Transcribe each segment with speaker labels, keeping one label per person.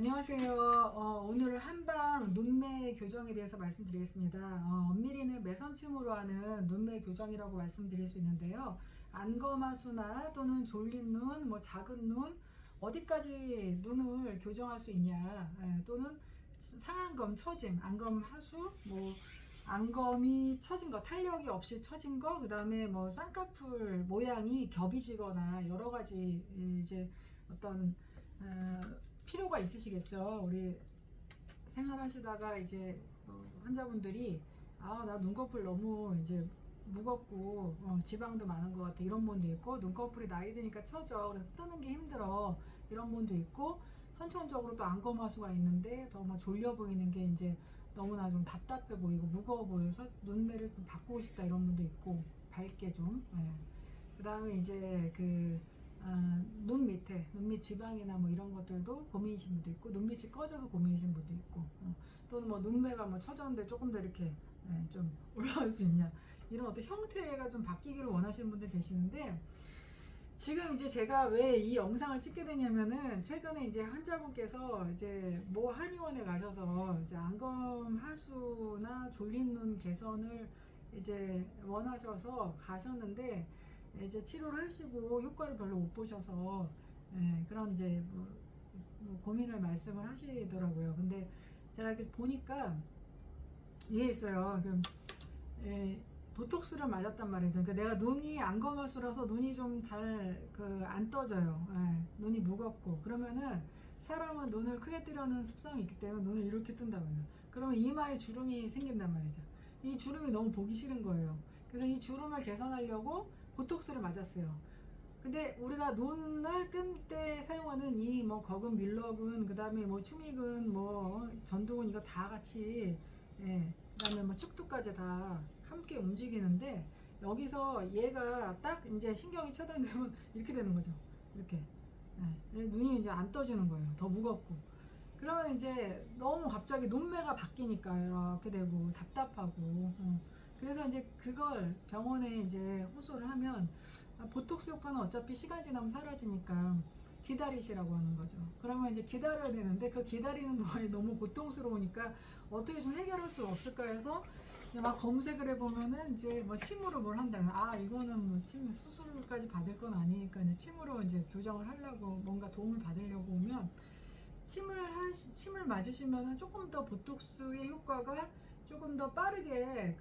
Speaker 1: 안녕하세요. 오늘 한방 눈매 교정에 대해서 말씀드리겠습니다. 엄밀히는 매선침으로 하는 눈매 교정이라고 말씀드릴 수 있는데요. 안검하수나 또는 졸린 눈, 작은 눈, 어디까지 눈을 교정할 수 있냐, 또는 상안검, 처짐, 안검 하수, 안검이 처진 거, 탄력이 없이 처진 거, 그 다음에 쌍꺼풀 모양이 겹이 지거나 여러 가지 이제 어떤 필요가 있으시겠죠. 우리 생활하시다가 이제 환자분들이 나 눈꺼풀 너무 이제 무겁고 지방도 많은 것 같아, 이런 분도 있고, 눈꺼풀이 나이 드니까 처져, 그래서 뜨는 게 힘들어, 이런 분도 있고, 선천적으로 또 안검하수가 있는데 더 졸려 보이는 게 이제 너무나 좀 답답해 보이고 무거워 보여서 눈매를 좀 바꾸고 싶다, 이런 분도 있고, 밝게 좀. 그 다음에 이제 눈 밑에, 눈 밑 지방이나 이런 것들도 고민이신 분도 있고, 눈밑이 꺼져서 고민이신 분도 있고, 또는 눈매가 처졌는데 조금 더 이렇게 좀 올라올 수 있냐, 이런 어떤 형태가 좀 바뀌기를 원하시는 분들 계시는데, 지금 이제 제가 왜 이 영상을 찍게 되냐면은, 최근에 이제 환자분께서 이제 한의원에 가셔서 이제 안검 하수나 졸린 눈 개선을 이제 원하셔서 가셨는데, 이제 치료를 하시고 효과를 별로 못 보셔서 그런 이제 고민을 말씀을 하시더라고요. 근데 제가 이렇게 보니까 이게 있어요. 보톡스를 맞았단 말이죠. 그러니까 내가 눈이 안검하수라서 눈이 좀 잘 안 떠져요. 눈이 무겁고, 그러면은 사람은 눈을 크게 뜨려는 습성이 있기 때문에 눈을 이렇게 뜬다고요. 그러면 이마에 주름이 생긴단 말이죠. 이 주름이 너무 보기 싫은 거예요. 그래서 이 주름을 개선하려고 보톡스를 맞았어요. 근데 우리가 눈을 뜬 때 사용하는 이 거근, 밀러근, 그 다음에 추미근, 전두근, 이거 다 같이, 그 다음에 축두까지 다 함께 움직이는데, 여기서 얘가 딱 이제 신경이 차단되면 이렇게 되는 거죠. 이렇게. 눈이 이제 안 떠지는 거예요. 더 무겁고. 그러면 이제 너무 갑자기 눈매가 바뀌니까 이렇게 되고 답답하고. 그래서 이제 그걸 병원에 이제 호소를 하면, 보톡스 효과는 어차피 시간 지나면 사라지니까 기다리시라고 하는 거죠. 그러면 이제 기다려야 되는데, 그 기다리는 동안이 너무 고통스러우니까 어떻게 좀 해결할 수 없을까 해서 막 검색을 해보면은 이제 침으로 뭘 한다면, 이거는 침 수술까지 받을 건 아니니까 이제 침으로 이제 교정을 하려고, 뭔가 도움을 받으려고 오면, 침을 맞으시면은 조금 더 보톡스의 효과가 조금 더 빠르게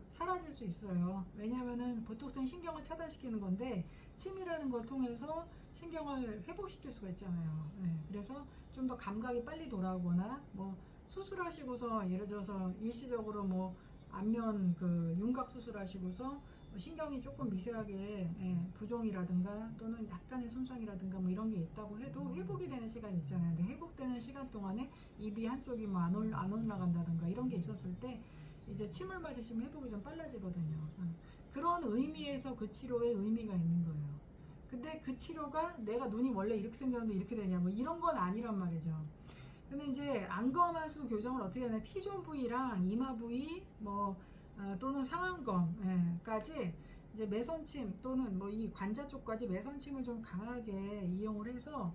Speaker 1: 사라질 수 있어요. 왜냐면은 보톡스는 신경을 차단시키는 건데, 침이라는 걸 통해서 신경을 회복시킬 수가 있잖아요. 그래서 좀 더 감각이 빨리 돌아오거나, 수술하시고서 예를 들어서 일시적으로 안면 윤곽 수술하시고서 신경이 조금 미세하게 부종이라든가 또는 약간의 손상이라든가 이런 게 있다고 해도 회복이 되는 시간이 있잖아요. 근데 회복되는 시간 동안에 입이 한쪽이 안 올라간다든가 이런 게 있었을 때 이제 침을 맞으시면 회복이 좀 빨라지거든요. 그런 의미에서 그 치료에 의미가 있는 거예요. 근데 그 치료가 내가 눈이 원래 이렇게 생겼는데 이렇게 되냐, 이런 건 아니란 말이죠. 근데 이제 안검하수 교정을 어떻게 하냐, T존 부위랑 이마 부위 또는 상안검까지 이제 매선침 또는 이 관자 쪽까지 매선침을 좀 강하게 이용을 해서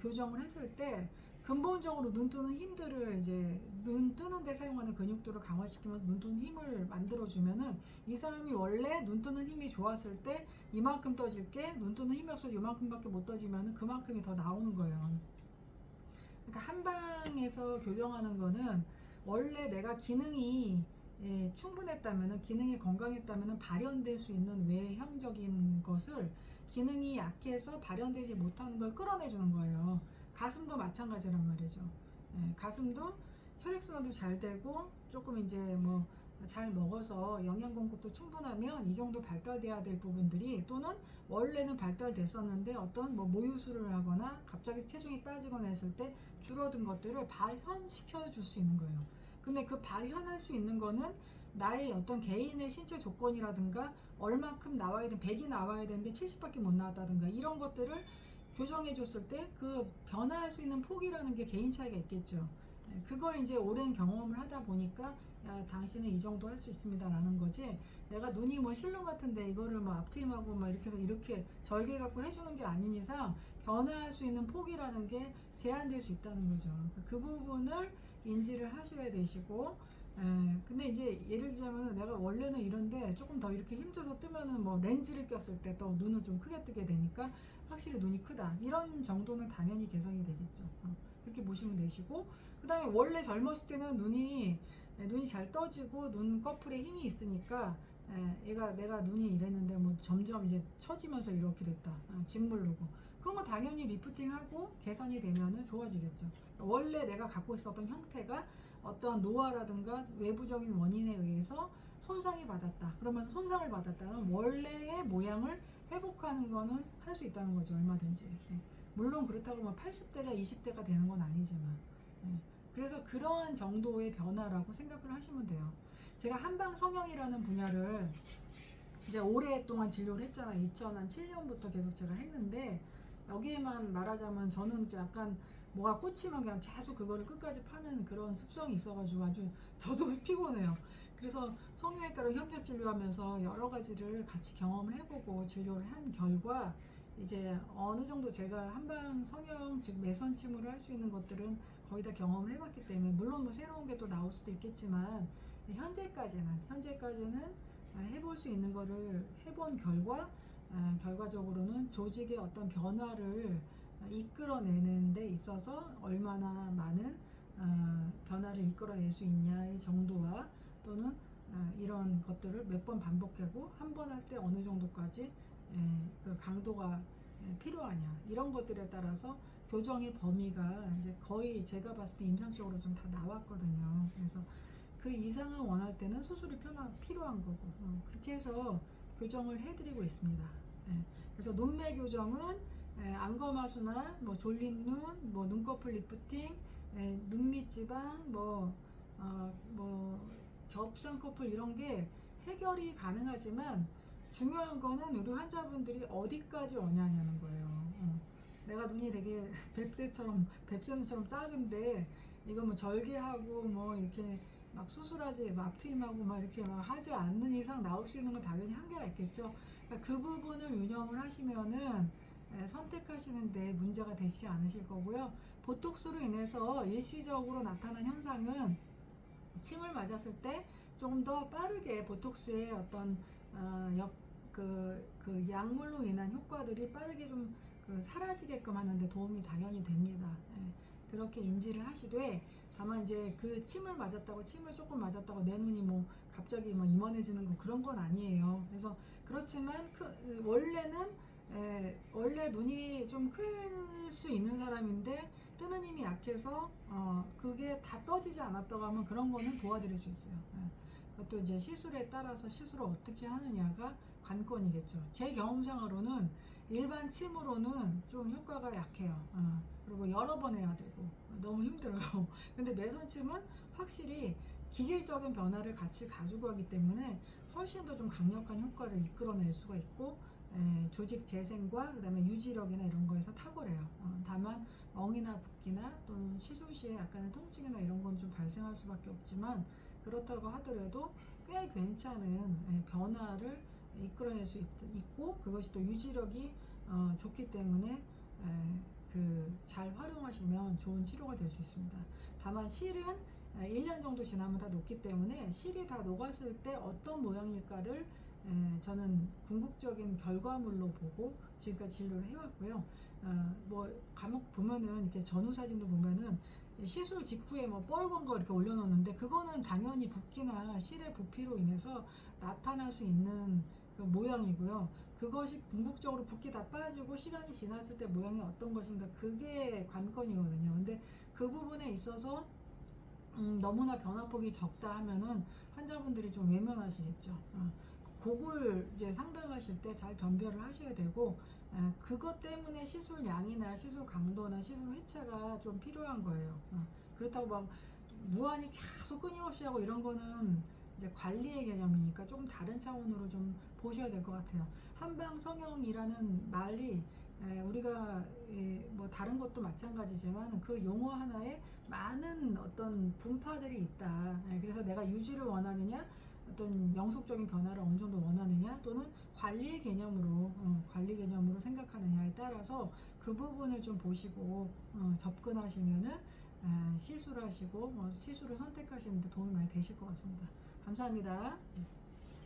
Speaker 1: 교정을 했을 때, 근본적으로 눈 뜨는 힘들을 이제 눈 뜨는 데 사용하는 근육들을 강화시키면서 눈 뜨는 힘을 만들어주면은, 이 사람이 원래 눈 뜨는 힘이 좋았을 때 이만큼 떠질 게 눈 뜨는 힘이 없어서 이만큼밖에 못 떠지면은 그만큼이 더 나오는 거예요. 그러니까 한방에서 교정하는 거는 원래 내가 기능이 충분했다면, 기능이 건강했다면 발현될 수 있는 외형적인 것을, 기능이 약해서 발현되지 못하는 걸 끌어내주는 거예요. 가슴도 마찬가지란 말이죠. 가슴도 혈액순환도 잘 되고 조금 이제 잘 먹어서 영양 공급도 충분하면 이 정도 발달돼야 될 부분들이, 또는 원래는 발달됐었는데 어떤 모유수를 하거나 갑자기 체중이 빠지거나 했을 때 줄어든 것들을 발현시켜 줄 수 있는 거예요. 근데 그 발현할 수 있는 거는 나의 어떤 개인의 신체 조건이라든가, 얼만큼 나와야 100이 나와야 되는데 70밖에 못 나왔다든가, 이런 것들을 교정해 줬을 때 그 변화할 수 있는 폭이라는 게 개인 차이가 있겠죠. 그걸 이제 오랜 경험을 하다 보니까 야, 당신은 이 정도 할 수 있습니다라는 거지. 내가 눈이 뭐 실눈 같은데 이거를 뭐 앞트임하고 막 이렇게 해서 이렇게 절개 갖고 해주는 게 아닌 이상 변화할 수 있는 폭이라는 게 제한될 수 있다는 거죠. 그 부분을 인지를 하셔야 되시고, 근데 이제 예를 들자면 내가 원래는 이런데 조금 더 이렇게 힘줘서 뜨면은 뭐 렌즈를 꼈을 때 또 눈을 좀 크게 뜨게 되니까 확실히 눈이 크다. 이런 정도는 당연히 개선이 되겠죠. 그렇게 보시면 되시고, 그 다음에 원래 젊었을 때는 눈이 잘 떠지고 눈꺼풀에 힘이 있으니까 얘가 내가 눈이 이랬는데 뭐 점점 이제 처지면서 이렇게 됐다. 짓무르고 그런 거 당연히 리프팅하고 개선이 되면은 좋아지겠죠. 원래 내가 갖고 있었던 형태가 어떠한 노화라든가 외부적인 원인에 의해서 손상이 받았다. 그러면 손상을 받았다면 원래의 모양을 회복하는 거는 할 수 있다는 거죠. 얼마든지. 물론 그렇다고 뭐 80대가 20대가 되는 건 아니지만. 그래서 그러한 정도의 변화라고 생각을 하시면 돼요. 제가 한방 성형이라는 분야를 이제 오랫동안 진료를 했잖아요. 2007년부터 계속 제가 했는데 여기에만 말하자면 저는 약간 뭐가 꽂히면 그냥 계속 그거를 끝까지 파는 그런 습성이 있어가지고 아주 저도 피곤해요. 그래서 성형외과로 협력 진료하면서 여러 가지를 같이 경험을 해보고 진료를 한 결과 이제 어느 정도 제가 한방 성형 즉 매선 침으로 할 수 있는 것들은 거의 다 경험을 해봤기 때문에 물론 뭐 새로운 게 또 나올 수도 있겠지만 현재까지는 해볼 수 있는 거를 해본 결과 결과적으로는 조직의 어떤 변화를 이끌어내는 데 있어서 얼마나 많은 변화를 이끌어낼 수 있냐의 정도와 또는 이런 것들을 몇 번 반복하고 한 번 할 때 어느 정도까지 그 강도가 필요하냐 이런 것들에 따라서 교정의 범위가 이제 거의 제가 봤을 때 임상적으로 좀 다 나왔거든요. 그래서 그 이상을 원할 때는 수술이 필요한 거고 그렇게 해서 교정을 해드리고 있습니다. 그래서 눈매 교정은 안검하수나 뭐 졸린 눈, 뭐 눈꺼풀 리프팅, 눈밑 지방, 뭐 겹쌍꺼풀 이런 게 해결이 가능하지만 중요한 거는 우리 환자분들이 어디까지 원하냐는 거예요. 내가 눈이 되게 뱁새눈처럼 작은데 이거 뭐 절개하고 뭐 이렇게 막 수술하지 막 트임하고 막 이렇게 막 하지 않는 이상 나올 수 있는 건 당연히 한계가 있겠죠. 그러니까 그 부분을 유념을 하시면은 선택하시는데 문제가 되시지 않으실 거고요. 보톡스로 인해서 일시적으로 나타난 현상은 침을 맞았을 때 조금 더 빠르게 보톡스의 어떤 그 약물로 인한 효과들이 빠르게 좀 사라지게끔 하는데 도움이 당연히 됩니다. 그렇게 인지를 하시되 다만 이제 그 침을 조금 맞았다고 내 눈이 뭐 갑자기 뭐 이만해지는 거 그런 건 아니에요. 그래서 그렇지만 원래는 원래 눈이 좀 클 수 있는 사람인데 뜨는 힘이 약해서 그게 다 떠지지 않았다고 하면 그런 거는 도와드릴 수 있어요. 그것도 이제 시술에 따라서 시술을 어떻게 하느냐가 관건이겠죠. 제 경험상으로는 일반 침으로는 좀 효과가 약해요. 그리고 여러 번 해야 되고 너무 힘들어요. 근데 매선침은 확실히 기질적인 변화를 같이 가지고 가기 때문에 훨씬 더 좀 강력한 효과를 이끌어낼 수가 있고 조직 재생과 그다음에 유지력이나 이런 거에서 탁월해요. 다만 멍이나 붓기나 또는 시술 시에 약간의 통증이나 이런 건 좀 발생할 수밖에 없지만 그렇다고 하더라도 꽤 괜찮은 변화를 이끌어낼 수 있고 그것이 또 유지력이 좋기 때문에 잘 활용하시면 좋은 치료가 될 수 있습니다. 다만 실은 1년 정도 지나면 다 녹기 때문에 실이 다 녹았을 때 어떤 모양일까를 저는 궁극적인 결과물로 보고 지금까지 진료를 해왔고요. 뭐 감옥 보면은 이렇게 전후 사진도 보면은 시술 직후에 뭐 뻘건 거 이렇게 올려놓는데 그거는 당연히 붓기나 실의 부피로 인해서 나타날 수 있는 그 모양이고요. 그것이 궁극적으로 붓기 다 빠지고 시간이 지났을 때 모양이 어떤 것인가 그게 관건이거든요. 근데 그 부분에 있어서 너무나 변화폭이 적다 하면은 환자분들이 좀 외면하시겠죠. 그걸 이제 상담하실 때 잘 변별을 하셔야 되고 그것 때문에 시술량이나 시술 강도나 시술 회차가 좀 필요한 거예요. 그렇다고 막 무한히 계속 끊임없이 하고 이런 거는 이제 관리의 개념이니까 조금 다른 차원으로 좀 보셔야 될 것 같아요. 한방 성형이라는 말이 우리가 뭐 다른 것도 마찬가지지만 그 용어 하나에 많은 어떤 분파들이 있다. 그래서 내가 유지를 원하느냐, 어떤 영속적인 변화를 어느 정도 원하느냐, 또는 관리 개념으로 생각하느냐에 따라서 그 부분을 좀 보시고 접근하시면은 시술하시고 시술을 선택하시는데 도움이 많이 되실 것 같습니다. 감사합니다.